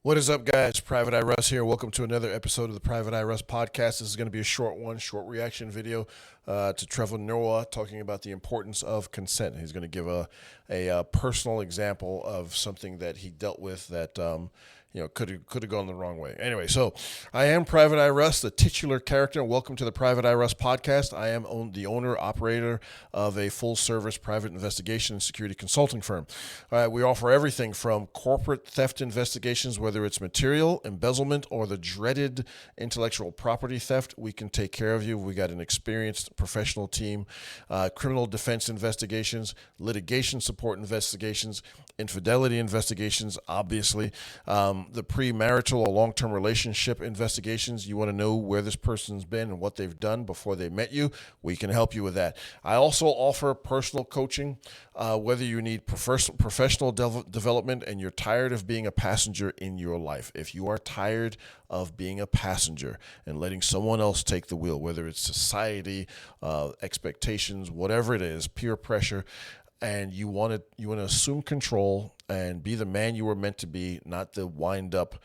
What is up, guys? Private Eye Russ here. Welcome to another episode of the Private Eye Russ podcast. This is going to be a short reaction video to Trevor Noah talking about the importance of consent. He's going to give a personal example of something that he dealt with that could have gone the wrong way. Anyway, so I am Private Eye Russ, the titular character. Welcome to the Private Eye Russ podcast. I am the owner operator of a full service private investigation and security consulting firm. We offer everything from corporate theft investigations, whether it's material, embezzlement, or the dreaded intellectual property theft. We can take care of you. We got an experienced professional team, criminal defense investigations, litigation support investigations, infidelity investigations, obviously, the premarital or long-term relationship investigations. You want to know where this person's been and what they've done before they met you. We can help you with that. I also offer personal coaching, whether you need professional development and you're tired of being a passenger in your life. If you are tired of being a passenger and letting someone else take the wheel, whether it's society, expectations, whatever it is, peer pressure, and you want to assume control and be the man you were meant to be, not the wind-up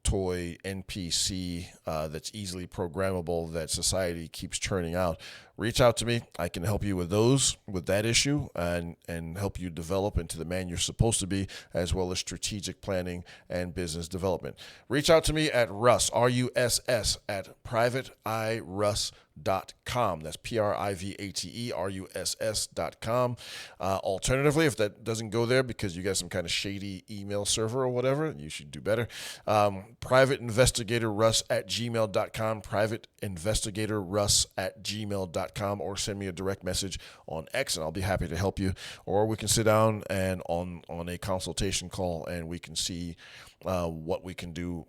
toy NPC that's easily programmable that society keeps churning out, reach out to me. I can help you with that issue, and help you develop into the man you're supposed to be, as well as strategic planning and business development. Reach out to me at Russ, R-U-S-S, at privateeruss.com. That's Private Russ.com. Alternatively, if that doesn't go there because you got some kind of shady email server or whatever, you should do better. Privateinvestigatorruss@gmail.com, privateinvestigatorruss@gmail.com, or send me a direct message on X, and I'll be happy to help you. Or we can sit down and on a consultation call, and we can see what we can do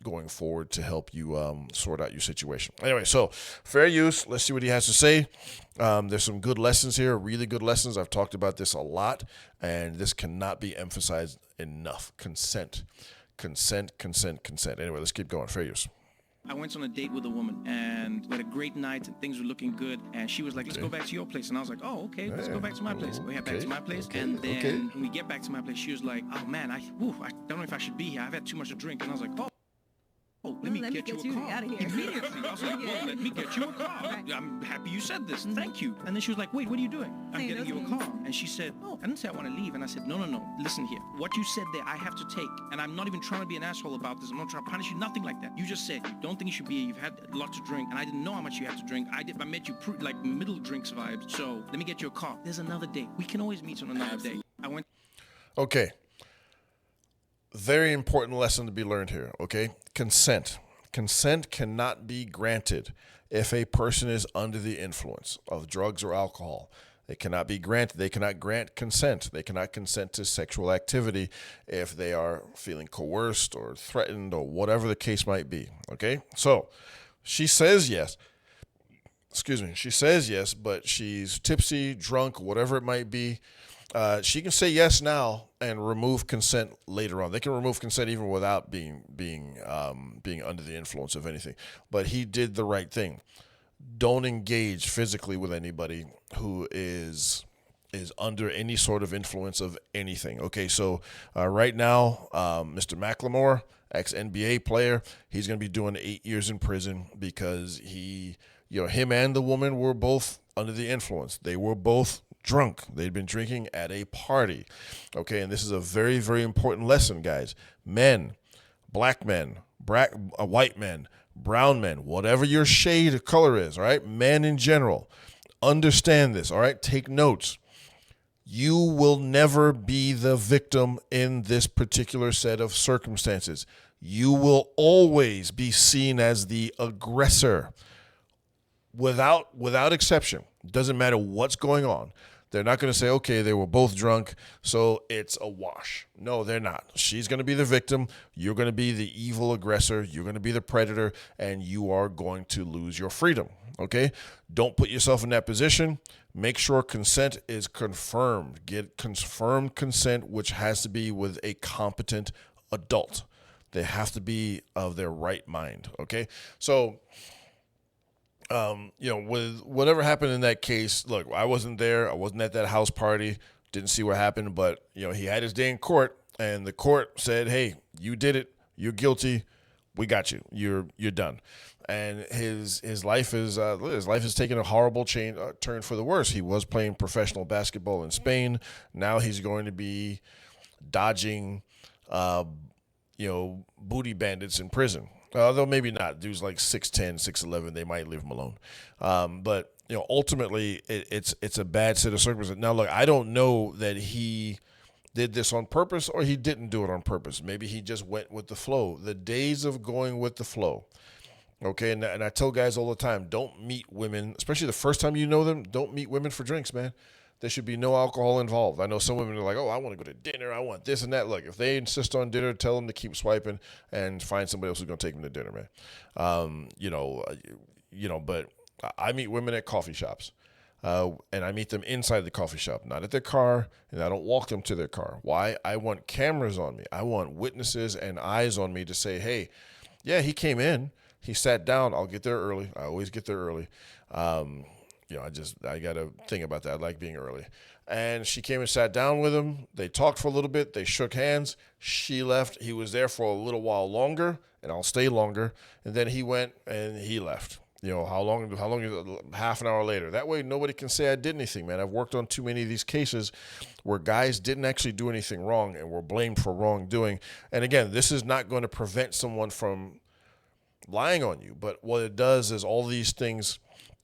going forward to help you sort out your situation. Anyway, so fair use. Let's see what he has to say. There's some good lessons here, really good lessons. I've talked about this a lot, and this cannot be emphasized enough. Consent. Anyway, let's keep going. Fair use. I went on a date with a woman, and we had a great night, and things were looking good, and she was like, let's go back to your place. And I was like, oh, okay, let's go back to my place. We head back to my place, and then when we get back to my place, she was like, oh man, I don't know if I should be here. I've had too much to drink. And I was like, let me get you a car. Out of here. Immediately. I was like, well, let me get you a car. Right. I'm happy you said this. Thank you. And then she was like, wait, what are you doing? I'm getting you a car. And she said, I didn't say I want to leave. And I said, no. Listen here. What you said there, I have to take. And I'm not even trying to be an asshole about this. I'm not trying to punish you, nothing like that. You just said you don't think you should be here. You've had a lot to drink. And I didn't know how much you had to drink. I met you like middle drinks vibes. So let me get you a car. There's another day. We can always meet on another day. Okay. Very important lesson to be learned here, okay? Consent. Consent cannot be granted if a person is under the influence of drugs or alcohol. They cannot be granted. They cannot grant consent. They cannot consent to sexual activity if they are feeling coerced or threatened or whatever the case might be, okay? So she says yes. She says yes, but she's tipsy, drunk, whatever it might be. She can say yes now and remove consent later on. They can remove consent even without being under the influence of anything. But he did the right thing. Don't engage physically with anybody who is under any sort of influence of anything. Okay, so right now, Mr. McLemore, ex-NBA player, he's going to be doing 8 years in prison because him and the woman were both under the influence. They were both drunk. They'd been drinking at a party. Okay, and this is a very, very important lesson, guys. Men, black men, white men, brown men, whatever your shade of color is, all right? Men in general, understand this, all right? Take notes. You will never be the victim in this particular set of circumstances. You will always be seen as the aggressor, without exception. Doesn't matter what's going on. They're not going to say, okay, they were both drunk, so it's a wash. No, they're not. She's going to be the victim. You're going to be the evil aggressor. You're going to be the predator, and you are going to lose your freedom, okay? Don't put yourself in that position. Make sure consent is confirmed. Get confirmed consent, which has to be with a competent adult. They have to be of their right mind, okay? So with whatever happened in that case, look, I wasn't there. I wasn't at that house party. Didn't see what happened, but, he had his day in court, and the court said, hey, you did it. You're guilty. We got you. You're done. And his life is taking a horrible turn for the worse. He was playing professional basketball in Spain. Now he's going to be dodging, booty bandits in prison. Although maybe not. Dude's like 6'10", 6'11". They might leave him alone. But ultimately, it's a bad set of circumstances. Now, look, I don't know that he did this on purpose or he didn't do it on purpose. Maybe he just went with the flow. The days of going with the flow. Okay, and I tell guys all the time, don't meet women, especially the first time you know them, don't meet women for drinks, man. There should be no alcohol involved. I know some women are like, oh, I want to go to dinner. I want this and that. Look, if they insist on dinner, tell them to keep swiping and find somebody else who's going to take them to dinner, man. But I meet women at coffee shops. And I meet them inside the coffee shop, not at their car, and I don't walk them to their car. Why? I want cameras on me. I want witnesses and eyes on me to say, hey, yeah, he came in. He sat down. I'll get there early. I always get there early. I got a thing about that. I like being early. And she came and sat down with him. They talked for a little bit. They shook hands. She left. He was there for a little while longer, and I'll stay longer. And then he went and he left. How long half an hour later. That way nobody can say I did anything, man. I've worked on too many of these cases where guys didn't actually do anything wrong and were blamed for wrongdoing. And again, this is not going to prevent someone from lying on you. But what it does is all these things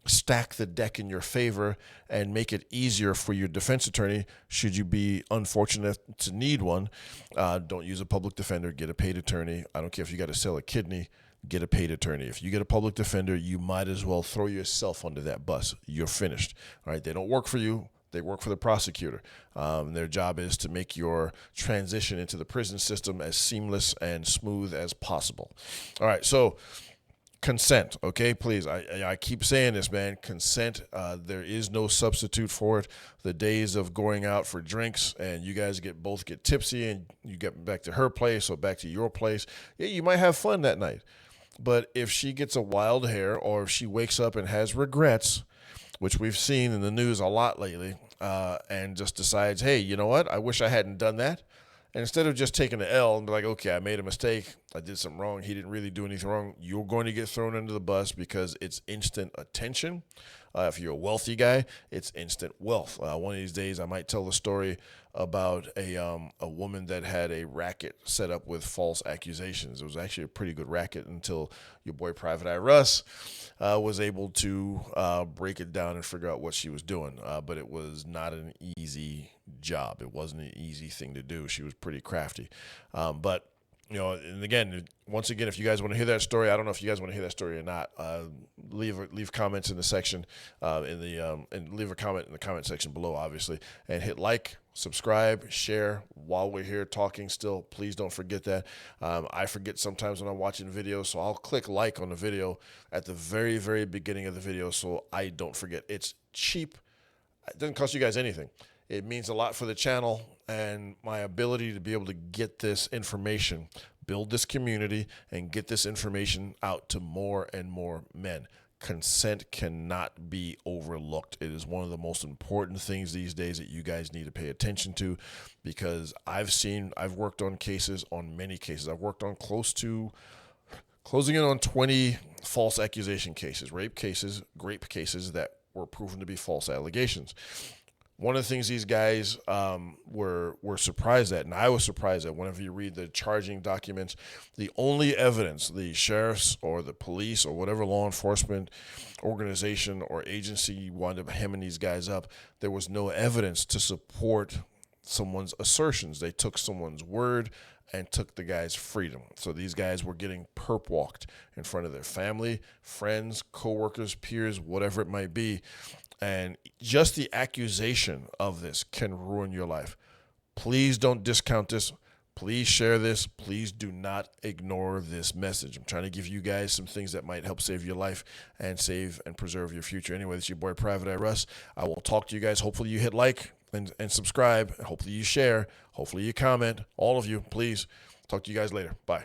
stack the deck in your favor and make it easier for your defense attorney should you be unfortunate to need one. Don't use a public defender. Get a paid attorney. I don't care if you got to sell a kidney. Get a paid attorney. If you get a public defender, you might as well throw yourself under that bus. You're finished. All right. They don't work for you. They work for the prosecutor. Their job is to make your transition into the prison system as seamless and smooth as possible. All right. So consent. Okay. Please. I keep saying this, man. Consent. There is no substitute for it. The days of going out for drinks and you guys both get tipsy and you get back to her place or back to your place. Yeah, you might have fun that night. But if she gets a wild hair or if she wakes up and has regrets, which we've seen in the news a lot lately, and just decides, hey, you know what? I wish I hadn't done that. And instead of just taking the L and be like, okay, I made a mistake. I did something wrong. He didn't really do anything wrong. You're going to get thrown under the bus because it's instant attention. If you're a wealthy guy, it's instant wealth. One of these days, I might tell the story about a woman that had a racket set up with false accusations. It was actually a pretty good racket until your boy Private Eye Russ was able to break it down and figure out what she was doing. But it was not an easy job. It wasn't an easy thing to do. She was pretty crafty. But and again, once again, if you guys want to hear that story, I don't know if you guys want to hear that story or not. Leave comments in the section, and leave a comment in the comment section below, obviously, and hit like, subscribe, share while we're here talking. Still, please don't forget that. I forget sometimes when I'm watching videos, so I'll click like on the video at the very, very beginning of the video, so I don't forget. It's cheap. It doesn't cost you guys anything. It means a lot for the channel and my ability to be able to get this information, build this community, and get this information out to more and more men. Consent cannot be overlooked. It is one of the most important things these days that you guys need to pay attention to, because I've worked on many cases. I've worked on closing in on 20 false accusation cases, grape cases that were proven to be false allegations. One of the things these guys were surprised at, and I was surprised at, whenever you read the charging documents, the only evidence the sheriffs or the police or whatever law enforcement organization or agency wound up hemming these guys up, there was no evidence to support someone's assertions. They took someone's word and took the guy's freedom. So these guys were getting perp walked in front of their family, friends, coworkers, peers, whatever it might be. And just the accusation of this can ruin your life. Please don't discount this. Please share this. Please do not ignore this message. I'm trying to give you guys some things that might help save your life and save and preserve your future. Anyway, this is your boy Private Eye Russ. I will talk to you guys. Hopefully you hit like and subscribe. Hopefully you share. Hopefully you comment. All of you, please. Talk to you guys later. Bye.